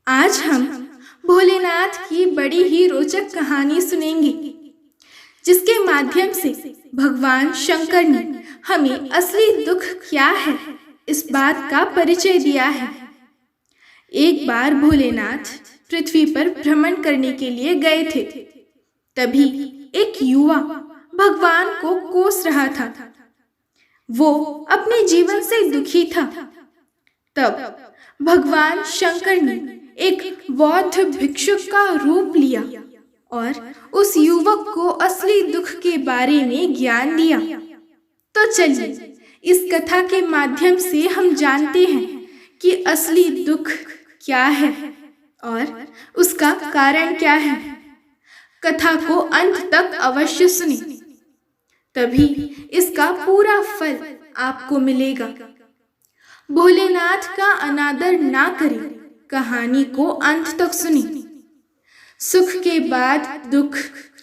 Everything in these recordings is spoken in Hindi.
आज हम भोलेनाथ की बड़ी ही रोचक कहानी सुनेंगे, जिसके माध्यम से भगवान शंकर ने हमें असली दुख क्या है इस बात का परिचय दिया है। एक बार भोलेनाथ पृथ्वी पर भ्रमण करने के लिए गए थे। तभी एक युवा भगवान को कोस रहा था। वो अपने जीवन से दुखी था। तब भगवान शंकर ने एक बौद्ध भिक्षुक का रूप लिया और उस युवक को असली दुख के बारे में ज्ञान दिया। तो चलिए इस कथा के माध्यम से हम जानते हैं कि असली दुख क्या है और उसका कारण क्या है। कथा को अंत तक अवश्य सुनें, तभी इसका पूरा फल आपको मिलेगा। भोलेनाथ का अनादर ना करें, कहानी को अंत तक सुनें। सुख के बाद दुख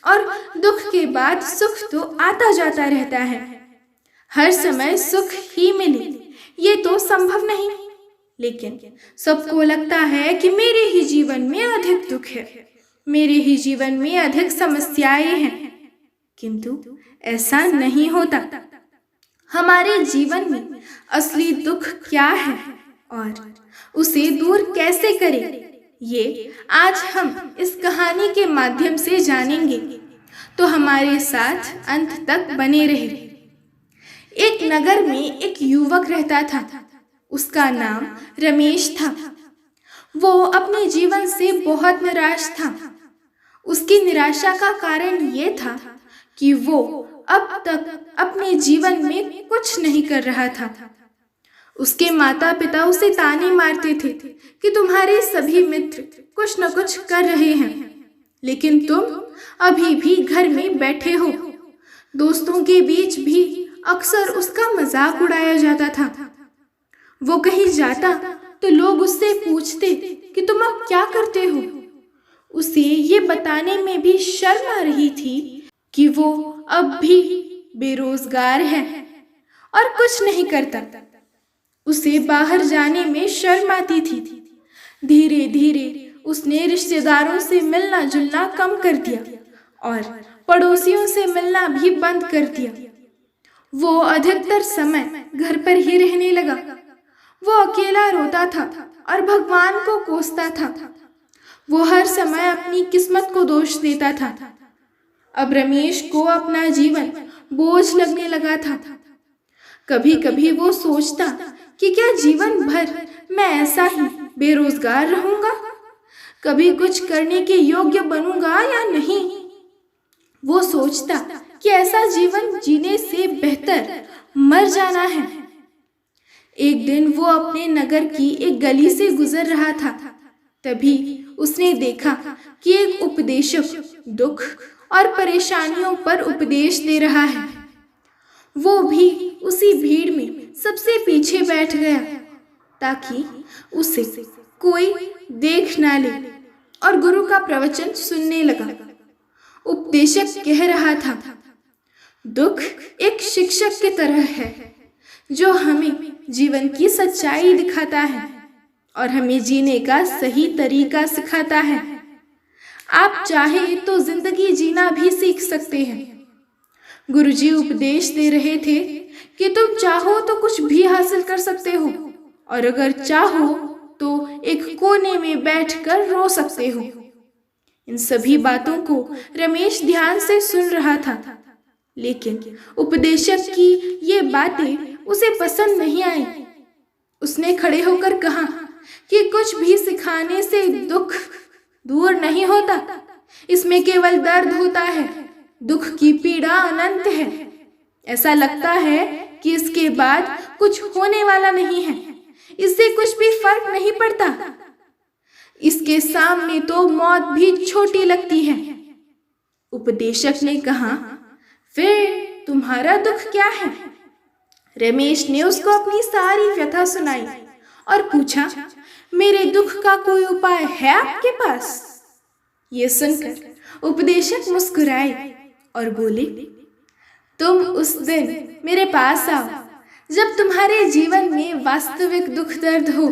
और दुख के बाद सुख तो आता जाता रहता है। हर समय सुख ही मिले ये तो संभव नहीं, लेकिन सबको लगता है कि मेरे ही जीवन में अधिक दुख है, मेरे ही जीवन में अधिक समस्याएं हैं। किंतु ऐसा नहीं होता। हमारे जीवन में असली दुख क्या है और उसे दूर कैसे करें, ये आज हम इस कहानी के माध्यम से जानेंगे। तो हमारे साथ अंत तक बने रहे। एक नगर में एक युवक रहता था। उसका नाम रमेश था। वो अपने जीवन से बहुत निराश था। उसकी निराशा का कारण ये था कि वो अब तक अपने जीवन में कुछ नहीं कर रहा था। उसके माता पिता उसे ताने मारते थे कि तुम्हारे सभी मित्र कुछ न कुछ कर रहे हैं, लेकिन तुम अभी भी घर में बैठे हो। दोस्तों के बीच भी अक्सर उसका मजाक उड़ाया जाता था। वो कहीं जाता तो लोग उससे पूछते कि तुम अब क्या करते हो। उसे ये बताने में भी शर्म आ रही थी कि वो अब भी बेरोजगार है और कुछ नहीं करता। उसे बाहर जाने में शर्म आती थी। धीरे धीरे उसने रिश्तेदारों से मिलना जुलना कम कर दिया और पड़ोसियों से मिलना भी बंद कर दिया। वो अधिकतर समय घर पर ही रहने लगा। वो अकेला रोता था और भगवान को कोसता था। वो हर समय अपनी किस्मत को दोष देता था। अब रमेश को अपना जीवन बोझ लगने लगा था। कभी कभी वो सोचता कि क्या जीवन भर मैं ऐसा ही बेरोजगार रहूंगा, कभी कुछ करने के योग्य बनूंगा या नहीं। वो सोचता कि ऐसा जीवन जीने से बेहतर मर जाना है। एक दिन वो अपने नगर की एक गली से गुजर रहा था। तभी उसने देखा कि एक उपदेशक दुख और परेशानियों पर उपदेश दे रहा है। वो भी उसी भीड़ में सबसे पीछे बैठ गया ताकि उसे कोई देख ना ले और गुरु का प्रवचन सुनने लगा। उपदेशक कह रहा था, दुख एक शिक्षक की तरह है जो हमें जीवन की सच्चाई दिखाता है और हमें जीने का सही तरीका सिखाता है। आप चाहे तो जिंदगी जीना भी सीख सकते हैं। गुरुजी उपदेश दे रहे थे कि तुम चाहो तो कुछ भी हासिल कर सकते हो और अगर चाहो तो एक कोने में बैठकर रो सकते हो। इन सभी बातों को रमेश ध्यान से सुन रहा था, लेकिन उपदेशक की ये बातें उसे पसंद नहीं आई। उसने खड़े होकर कहा कि कुछ भी सिखाने से दुख दूर नहीं होता, इसमें केवल दर्द होता है। दुख की पीड़ा अनंत है। ऐसा लगता है कि इसके बाद कुछ होने वाला नहीं है, इससे कुछ भी फर्क नहीं पड़ता। इसके सामने तो मौत भी छोटी लगती है। उपदेशक ने कहा, फिर तुम्हारा दुख क्या है? रमेश ने उसको अपनी सारी व्यथा सुनाई और पूछा, मेरे दुख का कोई उपाय है आपके पास? ये सुनकर उपदेशक मुस्कुराए और बोले, तुम उस दिन मेरे पास आओ जब तुम्हारे जीवन में वास्तविक दुख दर्द हो।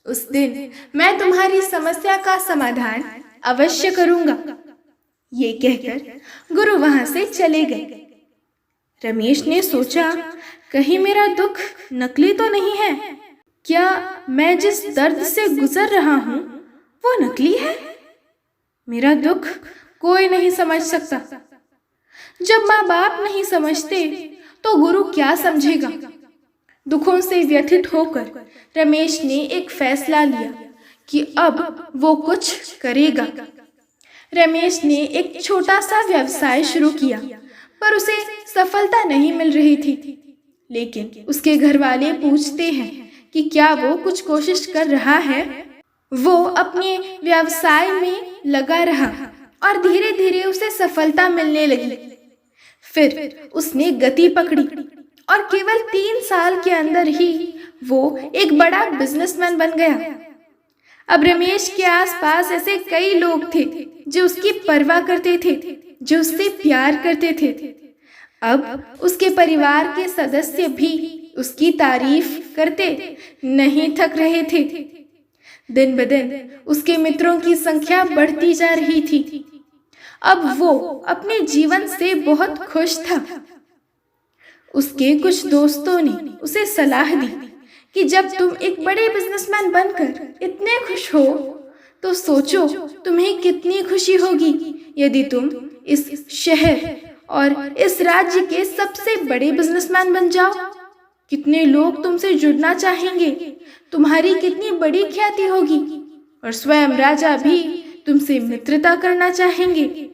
उस दिन मैं तुम्हारी समस्या का समाधान अवश्य करूंगा। ये कहकर गुरु वहां से चले गए। रमेश ने सोचा, कहीं मेरा दुख नकली तो नहीं है? क्या मैं जिस दर्द से गुजर रहा हूं वो नकली है? मेरा दुख कोई नहीं समझ सकता। जब माँ बाप नहीं समझते तो गुरु क्या समझेगा? दुखों से व्यथित होकर रमेश ने एक फैसला लिया कि अब वो कुछ करेगा। रमेश ने एक छोटा सा व्यवसाय शुरू किया, पर उसे सफलता नहीं मिल रही थी। लेकिन उसके घर वाले पूछते हैं कि क्या वो कुछ कोशिश कर रहा है। वो अपने व्यवसाय में लगा रहा और धीरे धीरे उसे सफलता मिलने लगी। फिर उसने गति पकड़ी और केवल 3 साल के अंदर ही वो एक बड़ा बिजनेसमैन बन गया। अब रमेश के आसपास ऐसे कई लोग थे जो उसकी परवाह करते थे, जो उससे प्यार करते थे। अब उसके परिवार के सदस्य भी उसकी तारीफ करते नहीं थक रहे थे। दिन ब दिन उसके मित्रों की संख्या बढ़ती जा रही थी। अब वो अपने जीवन से बहुत खुश था। उसके कुछ दोस्तों ने उसे सलाह दी कि जब तुम एक बड़े बिजनेसमैन बनकर इतने खुश हो तो सोचो तुम्हें कितनी खुशी होगी यदि तुम इस शहर और इस राज्य के सबसे बड़े बिजनेसमैन बन जाओ। कितने लोग तुमसे जुड़ना चाहेंगे, तुम्हारी कितनी बड़ी ख्याति होगी और स्वयं राजा भी तुमसे मित्रता करना चाहेंगे।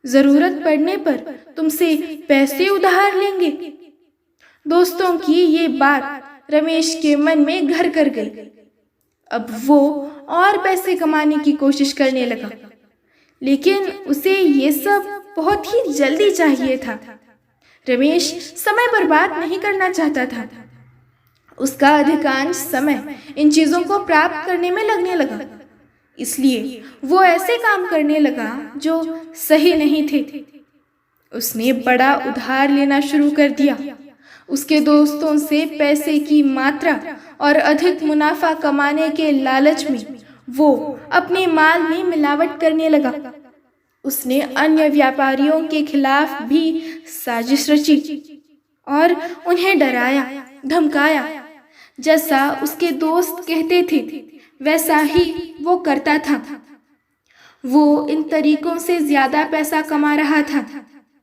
जरूरत पड़ने पर तुमसे पैसे उधार लेंगे। दोस्तों की ये बात रमेश के मन में घर कर गई। अब वो और पैसे कमाने की कोशिश करने लगा, लेकिन उसे ये सब बहुत ही जल्दी चाहिए था। रमेश समय बर्बाद नहीं करना चाहता था। उसका अधिकांश समय इन चीजों को प्राप्त करने में लगने लगा। इसलिए वो ऐसे काम करने लगा जो सही नहीं थे। उसने बड़ा उधार लेना शुरू कर दिया। उसके दोस्तों से पैसे की मात्रा और अधिक मुनाफा कमाने के लालच में वो अपने माल में मिलावट करने लगा। उसने अन्य व्यापारियों के खिलाफ भी साजिश रची और उन्हें डराया, धमकाया। जैसा उसके दोस्त कहते थे वैसा ही वो करता था। वो इन तरीकों से ज्यादा पैसा कमा रहा था,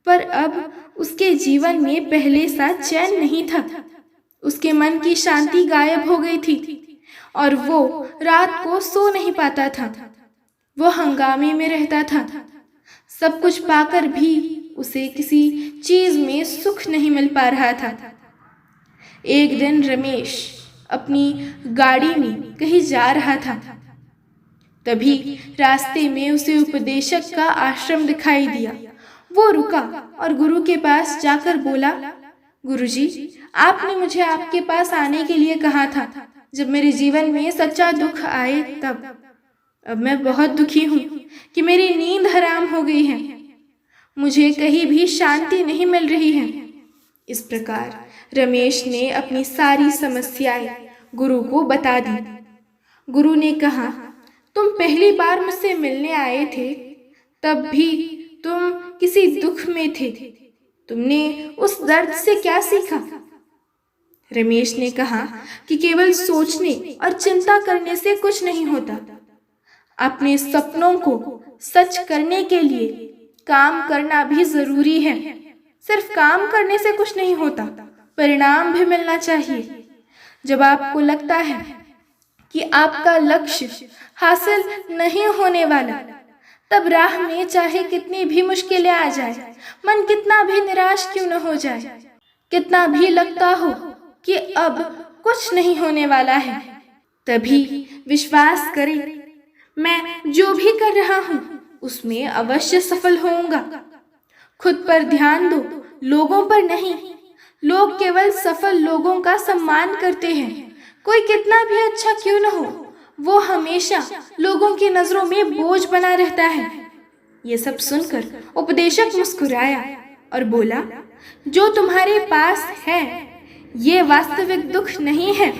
पर अब उसके जीवन में पहले सा चैन नहीं था। उसके मन की शांति गायब हो गई थी और वो रात को सो नहीं पाता था। वो हंगामे में रहता था। सब कुछ पाकर भी उसे किसी चीज में सुख नहीं मिल पा रहा था। एक दिन रमेश अपनी गाड़ी में कहीं जा रहा था। तभी रास्ते में उसे उपदेशक का आश्रम दिखाई दिया। वो रुका और गुरु के पास जाकर बोला, गुरुजी, आपने मुझे आपके पास आने के लिए कहा था जब मेरे जीवन में सच्चा दुख आए तब। अब मैं बहुत दुखी हूँ कि मेरी नींद हराम हो गई है। मुझे कहीं भी शांति नहीं मिल रही है। इस प्रकार रमेश ने अपनी सारी समस्याएं गुरु को बता दी। गुरु ने कहा, तुम पहली बार मुझसे मिलने आए थे तब भी तुम किसी दुख में थे। तुमने उस दर्द से क्या सीखा? रमेश ने कहा कि केवल सोचने और चिंता करने से कुछ नहीं होता। अपने सपनों को सच करने के लिए काम करना भी जरूरी है। सिर्फ काम करने से कुछ नहीं होता, परिणाम भी मिलना चाहिए। जब आपको लगता है कि आपका लक्ष्य हासिल नहीं होने वाला, तब राह में चाहे कितनी भी मुश्किलें आ जाए, मन कितना भी निराश क्यों न हो जाए, कितना भी लगता हो कि अब कुछ नहीं होने वाला है, तभी विश्वास करें, मैं जो भी कर रहा हूँ उसमें अवश्य सफल होऊंगा। खुद पर ध्यान दो, लोगों पर नहीं। लोग केवल सफल लोगों का सम्मान करते हैं। कोई कितना भी अच्छा क्यों न हो, वो हमेशा लोगों की नजरों में बोझ बना रहता है। ये सब सुनकर उपदेशक मुस्कुराया और बोला, जो तुम्हारे पास है ये वास्तविक दुख नहीं है।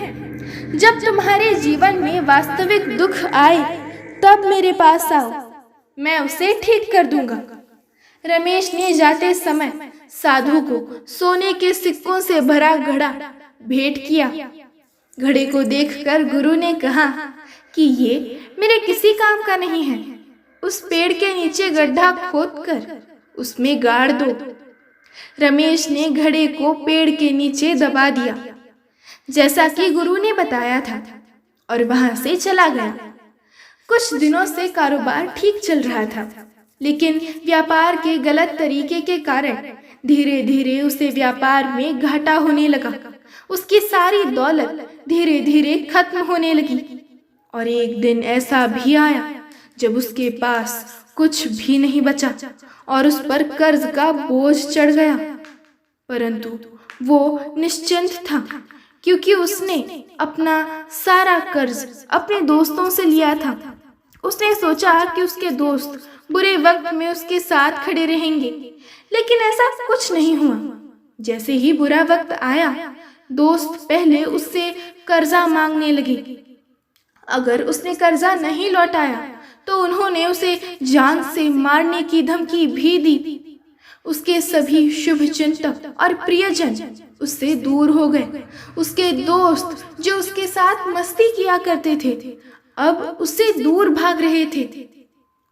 जब तुम्हारे जीवन में वास्तविक दुख आए तब मेरे पास आओ, मैं उसे ठीक कर दूंगा। रमेश ने जाते समय साधु को सोने के सिक्कों से भरा घड़ा भेंट किया। घड़े को देखकर गुरु ने कहा कि ये मेरे किसी काम का नहीं है। उस पेड़ के नीचे गड्ढा खोदकर उसमें गाड़ दो। रमेश ने घड़े को पेड़ के नीचे दबा दिया, जैसा कि गुरु ने बताया था, और वहां से चला गया। कुछ दिनों से कारोबार ठीक चल रहा था, लेकिन व्यापार के गलत तरीके के कारण धीरे धीरे उसे व्यापार में घाटा होने लगा। उसकी सारी दौलत धीरे धीरे खत्म होने लगी, और एक दिन ऐसा भी आया जब उसके पास कुछ भी नहीं बचा और उस पर कर्ज का बोझ चढ़ गया। परंतु वो निश्चिंत था, क्योंकि उसने अपना सारा कर्ज अपने दोस्तों से लिया था। उसने सोचा कि उसके दोस्त बुरे वक्त में उसके साथ खड़े रहेंगे, लेकिन ऐसा कुछ नहीं हुआ। जैसे ही बुरा वक्त आया, दोस्त पहले उससे कर्जा मांगने लगे। अगर उसने कर्जा नहीं लौटाया तो उन्होंने उसे जान से मारने की धमकी भी दी। उसके सभी शुभचिंतक और प्रियजन उससे दूर हो गए। उसके दोस्त जो उसके साथ मस्ती किया करते थे, अब उससे दूर भाग रहे थे।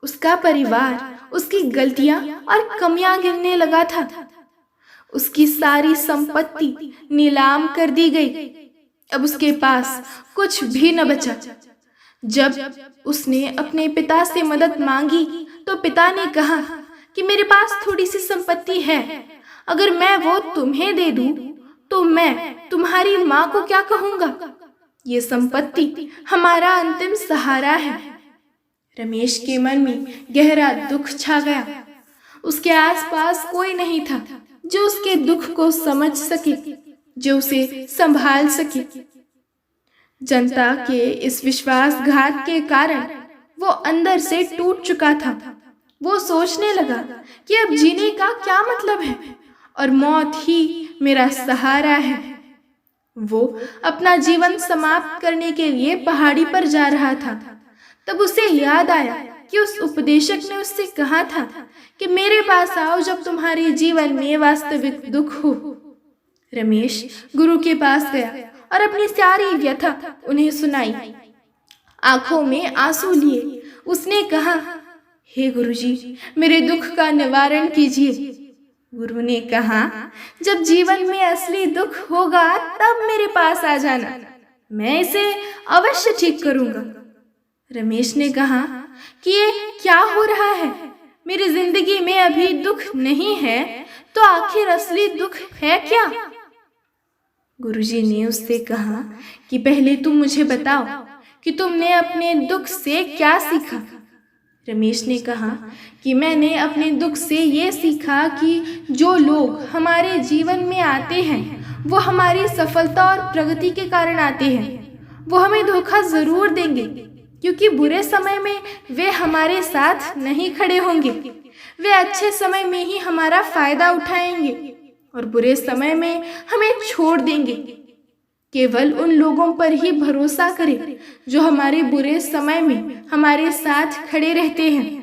उसका परिवार उसकी गलतियां और कमियां गिनने लगा था। उसकी सारी संपत्ति नीलाम कर दी गई। अब उसके पास कुछ भी न बचा। जब उसने अपने पिता से मदद मांगी तो पिता ने कहा कि मेरे पास थोड़ी सी संपत्ति है, अगर मैं वो तुम्हें दे दूं तो मैं तुम्हारी माँ को क्या कहूँगा? ये संपत्ति हमारा अंतिम सहारा है। रमेश के मन में गहरा दुख छा गया। उसके आसपास कोई नहीं था जो उसके दुख को समझ सके, जो उसे संभाल सके। जनता के इस विश्वासघात के कारण वो अंदर से टूट चुका था। वो सोचने लगा कि अब जीने का क्या मतलब है और मौत ही मेरा सहारा है। वो अपना जीवन समाप्त करने के लिए पहाड़ी पर जा रहा था। तब उसे याद आया कि उस उपदेशक ने उससे कहा था कि मेरे पास आओ जब तुम्हारे जीवन में वास्तविक दुख हो। रमेश गुरु के पास गया और अपनी सारी व्यथा उन्हें सुनाई। आंखों में आंसू लिए उसने कहा, हे गुरुजी, मेरे दुख का निवारण कीजिए। गुरु ने कहा, जब जीवन में असली दुख होगा तब मेरे पास आ जाना, मैं इसे अवश्य ठीक करूंगा। रमेश ने कहा कि ये क्या हो रहा है? मेरी जिंदगी में अभी दुख नहीं है, तो आखिर असली दुख है क्या? गुरुजी ने उससे कहा कि पहले तुम मुझे बताओ कि तुमने अपने दुख से क्या सीखा। रमेश ने कहा कि मैंने अपने दुख से ये सीखा कि जो लोग हमारे जीवन में आते हैं वो हमारी सफलता और प्रगति के कारण आते हैं। वो हमें धोखा जरूर देंगे, क्योंकि बुरे समय में वे हमारे साथ नहीं खड़े होंगे। वे अच्छे समय में ही हमारा फायदा उठाएंगे और बुरे समय में हमें छोड़ देंगे। केवल उन लोगों पर ही भरोसा करें जो हमारे बुरे समय में हमारे साथ खड़े रहते हैं।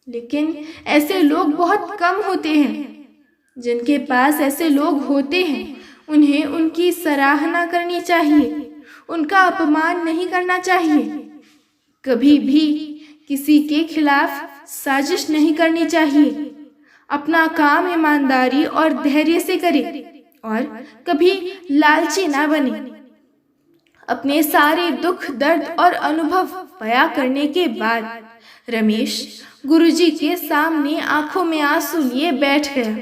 लेकिन ऐसे लोग बहुत कम होते हैं। जिनके पास ऐसे लोग होते हैं उन्हें उनकी सराहना करनी चाहिए, उनका अपमान नहीं करना चाहिए। कभी भी किसी के खिलाफ साजिश नहीं करनी चाहिए। अपना काम ईमानदारी और धैर्य से करें और कभी लालची ना बने। अपने सारे दुख दर्द और अनुभव बयां करने के बाद रमेश गुरुजी के सामने आंखों में आंसू लिए बैठ गया।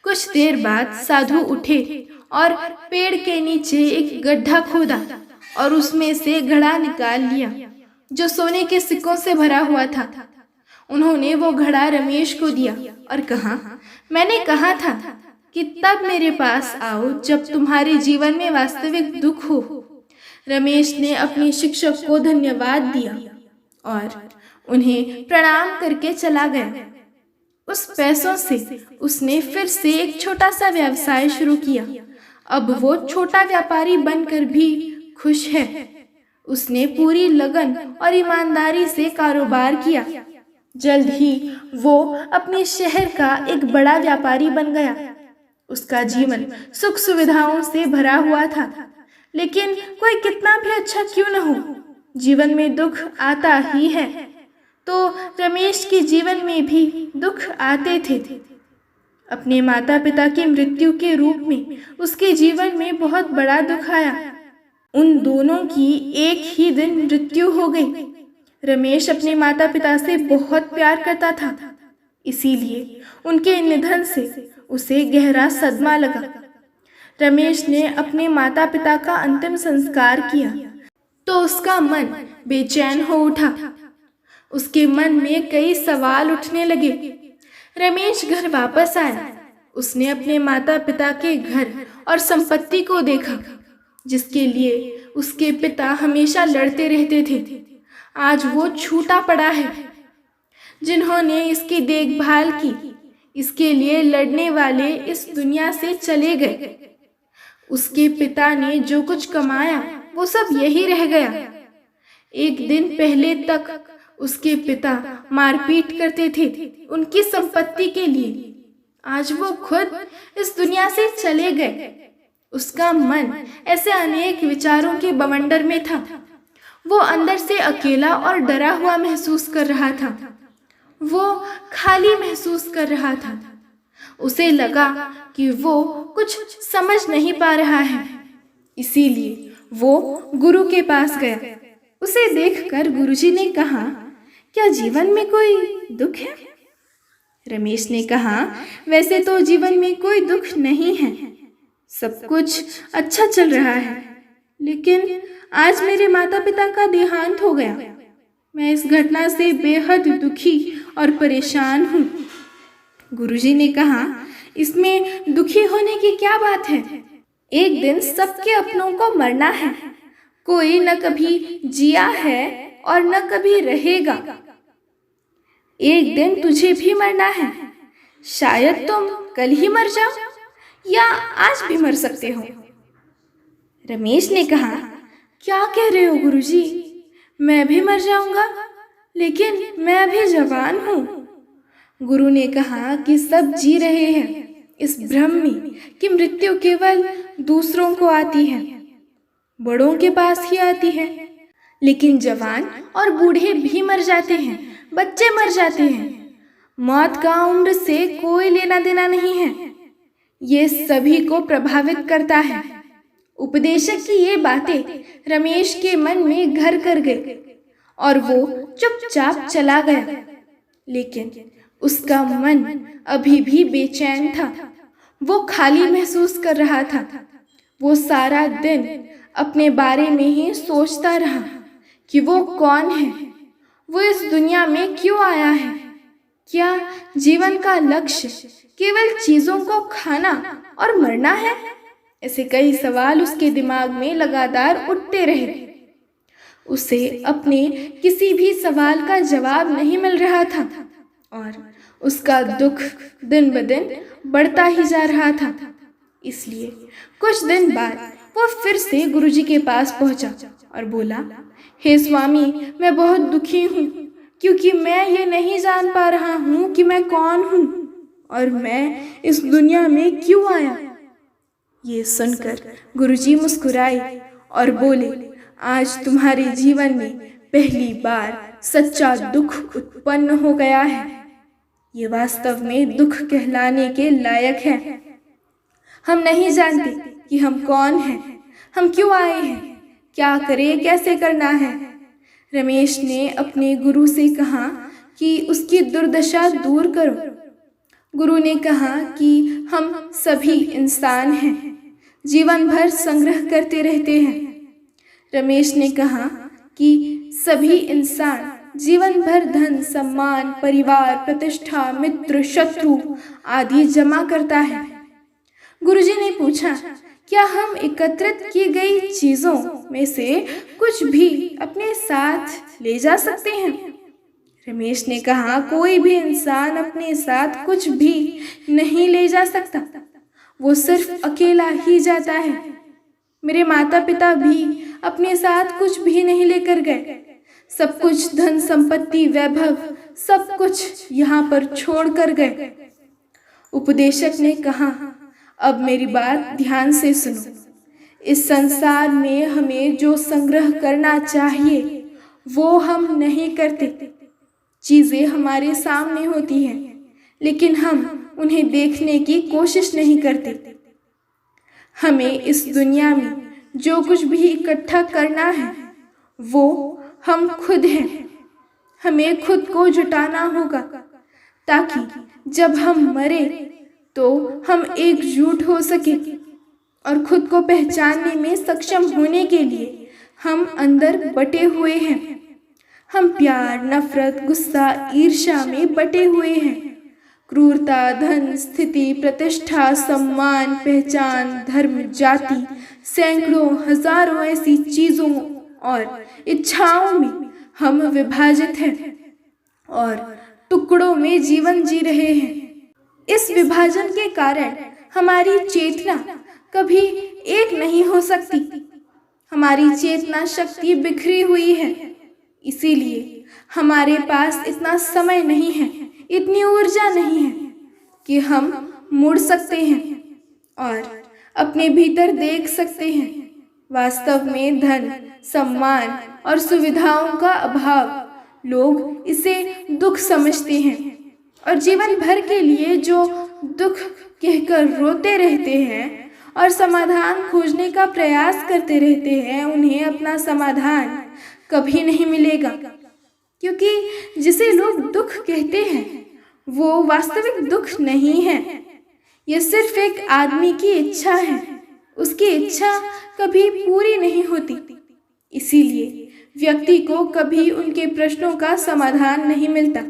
कुछ देर बाद साधु उठे और पेड़ के नीचे एक गड्ढा खोदा और उसमें से घड़ा निकाल लिया जो सोने के सिक्कों से भरा हुआ था। उन्होंने वो घड़ा रमेश को दिया और कहा, मैंने कहा था कि तब मेरे पास आओ जब तुम्हारे जीवन में वास्तविक दुख हो। रमेश ने अपने शिक्षक को धन्यवाद दिया और उन्हें प्रणाम करके चला गया। उस पैसों से उसने फिर से एक छोटा सा व्यवसाय शुरू किया अब वो छोटा व्यापारी बनकर भी खुश है। उसने पूरी लगन और ईमानदारी से कारोबार किया। जल्द ही वो अपने शहर का एक बड़ा व्यापारी बन गया। उसका जीवन सुख सुविधाओं से भरा हुआ था, लेकिन कोई कितना भी अच्छा क्यों न हो, जीवन में दुख आता ही है। तो रमेश के जीवन में भी दुख आते थे। अपने माता पिता की मृत्यु के रूप में उसके जीवन में बहुत बड़ा दुख आया। उन दोनों की एक ही दिन मृत्यु हो गई। रमेश अपने माता पिता से बहुत प्यार करता था, इसीलिए उनके निधन से उसे गहरा सदमा लगा। रमेश ने अपने माता पिता का अंतिम संस्कार किया तो उसका मन बेचैन हो उठा। उसके मन में कई सवाल उठने लगे। रमेश घर वापस आया। उसने अपने माता पिता के घर और संपत्ति को देखा, जिसके लिए उसके पिता हमेशा लड़ते रहते थे। आज वो छूटा पड़ा है। जिन्होंने इसकी देखभाल की, इसके लिए लड़ने वाले इस दुनिया से चले गए। उसके पिता ने जो कुछ कमाया वो सब यही रह गया। एक दिन पहले तक उसके पिता मारपीट करते थे उनकी संपत्ति के लिए। आज वो खुद इस दुनिया से चले गए। उसका मन ऐसे अनेक विचारों के बवंडर में था। वो अंदर से अकेला और डरा हुआ महसूस कर रहा था। वो खाली महसूस कर रहा था। उसे लगा कि वो कुछ समझ नहीं पा रहा है, इसीलिए वो गुरु के पास गया। उसे देखकर गुरुजी ने कहा, क्या जीवन में कोई दुख है? रमेश ने कहा, वैसे तो जीवन में कोई दुख नहीं है, सब कुछ अच्छा चल रहा है, लेकिन आज मेरे माता पिता का देहांत हो गया। मैं इस घटना से बेहद दुखी और परेशान हूँ। गुरुजी ने कहा, इसमें दुखी होने की क्या बात है? एक दिन सबके अपनों को मरना है। कोई न कभी जिया है और न कभी रहेगा। एक दिन तुझे भी मरना है। शायद तुम कल ही मर जाओ या आज भी मर सकते हो। रमेश ने कहा, क्या कह रहे हो गुरुजी? मैं भी मर जाऊंगा, लेकिन मैं अभी जवान हूँ। गुरु ने कहा कि सब जी रहे हैं इस भ्रम में कि मृत्यु केवल दूसरों को आती है, बड़ों के पास ही आती है, लेकिन जवान और बूढ़े भी मर जाते हैं, बच्चे मर जाते हैं। मौत का उम्र से कोई लेना देना नहीं है। ये सभी को प्रभावित करता है। उपदेशक की ये बातें रमेश के मन में घर कर गई और वो चुपचाप चला गया। लेकिन उसका मन अभी भी बेचैन था। वो खाली महसूस कर रहा था। वो सारा दिन अपने बारे में ही सोचता रहा कि वो कौन है, वो इस दुनिया में क्यों आया है। क्या जीवन का लक्ष्य केवल चीजों को खाना और मरना है? ऐसे कई सवाल उसके दिमाग में लगातार उठते रहे। उसे अपने किसी भी सवाल का जवाब नहीं मिल रहा था और उसका दुख दिन ब दिन बढ़ता ही जा रहा था। इसलिए कुछ दिन बाद वो फिर से गुरुजी के पास पहुंचा और बोला, हे स्वामी, मैं बहुत दुखी हूँ, क्योंकि मैं ये नहीं जान पा रहा हूँ कि मैं कौन हूँ और मैं इस दुनिया में क्यों आया। ये सुनकर गुरुजी मुस्कुराए और बोले, आज तुम्हारे जीवन में पहली बार सच्चा दुख उत्पन्न हो गया है। ये वास्तव में दुख कहलाने के लायक है। हम नहीं जानते कि हम कौन हैं, हम क्यों आए हैं, क्या करें, कैसे करना है। रमेश ने अपने गुरु से कहा कि उसकी दुर्दशा दूर करो। गुरु ने कहा कि हम सभी इंसान हैं, जीवन भर संग्रह करते रहते हैं। रमेश ने कहा कि सभी इंसान जीवन भर धन, सम्मान, परिवार, प्रतिष्ठा, मित्र, शत्रु आदि जमा करता है। गुरुजी ने पूछा, क्या हम एकत्रित की गई चीजों में से कुछ भी अपने साथ ले जा सकते हैं? रमेश ने कहा, कोई भी इंसान अपने साथ कुछ भी नहीं ले जा सकता। वो सिर्फ अकेला ही जाता है। मेरे माता पिता भी अपने साथ कुछ भी नहीं लेकर गए। सब कुछ, धन संपत्ति, वैभव, सब कुछ यहाँ पर छोड़ कर गए। उपदेशक ने कहा, अब मेरी बात ध्यान से सुनो। इस संसार में हमें जो संग्रह करना चाहिए वो हम नहीं करते। चीजें हमारे सामने होती हैं, लेकिन हम उन्हें देखने की कोशिश नहीं करते। हमें इस दुनिया में जो कुछ भी इकट्ठा करना है वो हम खुद हैं। हमें खुद को जुटाना होगा ताकि जब हम मरे तो हम एकजुट हो सके और खुद को पहचानने में सक्षम होने के लिए हम अंदर बटे हुए हैं। हम प्यार, नफरत, गुस्सा, ईर्ष्या में बटे हुए हैं। क्रूरता, धन, स्थिति, प्रतिष्ठा, सम्मान, पहचान, धर्म, जाति, सैकड़ों, हजारों ऐसी चीजों और इच्छाओं में हम विभाजित हैं और टुकड़ों में जीवन जी रहे हैं। इस विभाजन के कारण हमारी चेतना कभी एक नहीं हो सकती। हमारी चेतना शक्ति बिखरी हुई है। इसीलिए हमारे पास इतना समय नहीं है, इतनी ऊर्जा नहीं है कि हम मुड़ सकते हैं और अपने भीतर देख सकते हैं। वास्तव में धन, सम्मान और सुविधाओं का अभाव, लोग इसे दुख समझते हैं और जीवन भर के लिए जो दुख कहकर रोते रहते हैं और समाधान खोजने का प्रयास करते रहते हैं, उन्हें अपना समाधान कभी नहीं मिलेगा। क्योंकि जिसे लोग दुख कहते हैं वो वास्तविक दुख नहीं है। यह सिर्फ एक आदमी की इच्छा है। उसकी इच्छा कभी पूरी नहीं होती। इसीलिए व्यक्ति को कभी उनके प्रश्नों का समाधान नहीं मिलता।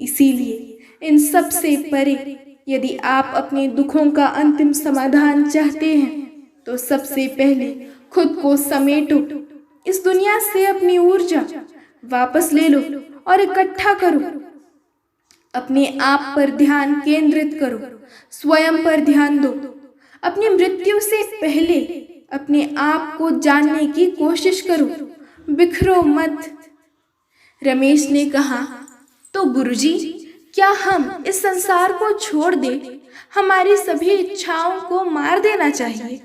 इसीलिए इन सब से परे यदि आप अपने दुखों का अंतिम समाधान चाहते हैं तो सबसे पहले खुद को समेटो। इस दुनिया से अपनी ऊर्जा वापस ले लो और इकट्ठा करो। अपने आप पर ध्यान केंद्रित करो, स्वयं पर ध्यान दो। अपनी मृत्यु से पहले अपने आप को जानने की कोशिश करो, बिखरो मत। रमेश ने कहा, तो गुरुजी, क्या हम इस संसार को छोड़ दें? हमारी सभी इच्छाओं को मार देना चाहिए?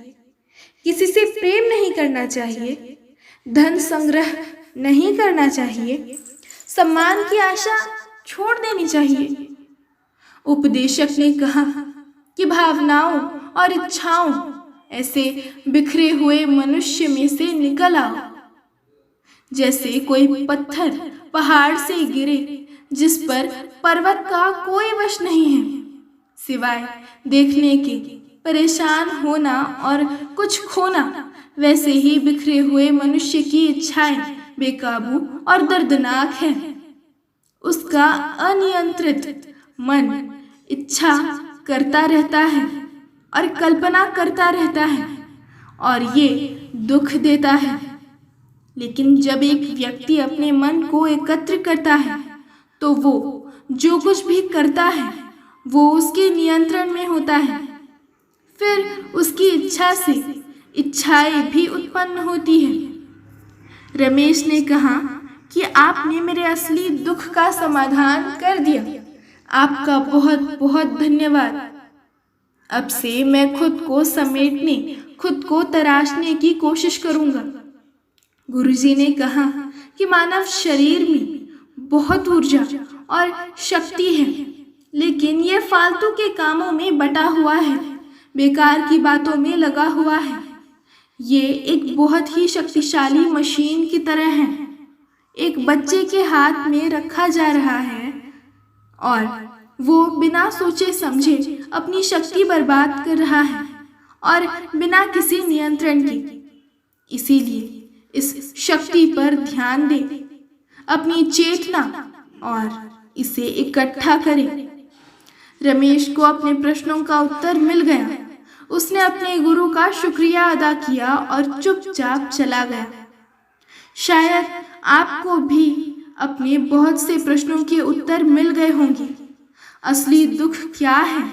किसी से प्रेम नहीं करना चाहिए? धन संग्रह नहीं करना चाहिए? सम्मान की आशा छोड़ देनी चाहिए? उपदेशक ने कहा कि भावनाओं और इच्छाओं ऐसे बिखरे हुए मनुष्य में से निकल आओ, जैसे कोई पत्थर पहाड़ से गिरे जिस पर पर्वत का कोई वश नहीं है सिवाय देखने के। परेशान होना और कुछ खोना, वैसे ही बिखरे हुए मनुष्य की इच्छाएं बेकाबू और दर्दनाक हैं। उसका अनियंत्रित मन इच्छा करता रहता है और कल्पना करता रहता है और ये दुख देता है। लेकिन जब एक व्यक्ति अपने मन को एकत्र करता है तो वो जो कुछ भी करता है वो उसके नियंत्रण में होता है। फिर उसकी इच्छा से इच्छाएं भी उत्पन्न होती हैं। रमेश ने कहा कि आपने मेरे असली दुख का समाधान कर दिया। आपका बहुत बहुत धन्यवाद। अब से मैं खुद को समेटने, खुद को तराशने की कोशिश करूंगा। गुरुजी ने कहा कि मानव शरीर में बहुत ऊर्जा और शक्ति है, लेकिन ये फालतू के कामों में बटा हुआ है, बेकार की बातों में लगा हुआ है। ये एक बहुत ही शक्तिशाली मशीन की तरह है। एक बच्चे के हाथ में रखा जा रहा है और वो बिना सोचे समझे अपनी शक्ति बर्बाद कर रहा है और बिना किसी नियंत्रण के। इसीलिए इस शक्ति पर ध्यान दें, अपनी चेतना और इसे इकट्ठा करें। रमेश को अपने प्रश्नों का उत्तर मिल गया। उसने अपने गुरु का शुक्रिया अदा किया और चुपचाप चला गया। शायद आपको भी अपने बहुत से प्रश्नों के उत्तर मिल गए होंगे। असली दुख क्या है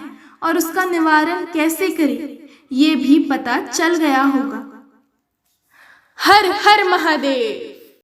और उसका निवारण कैसे करें ये भी पता चल गया होगा। हर हर महादेव।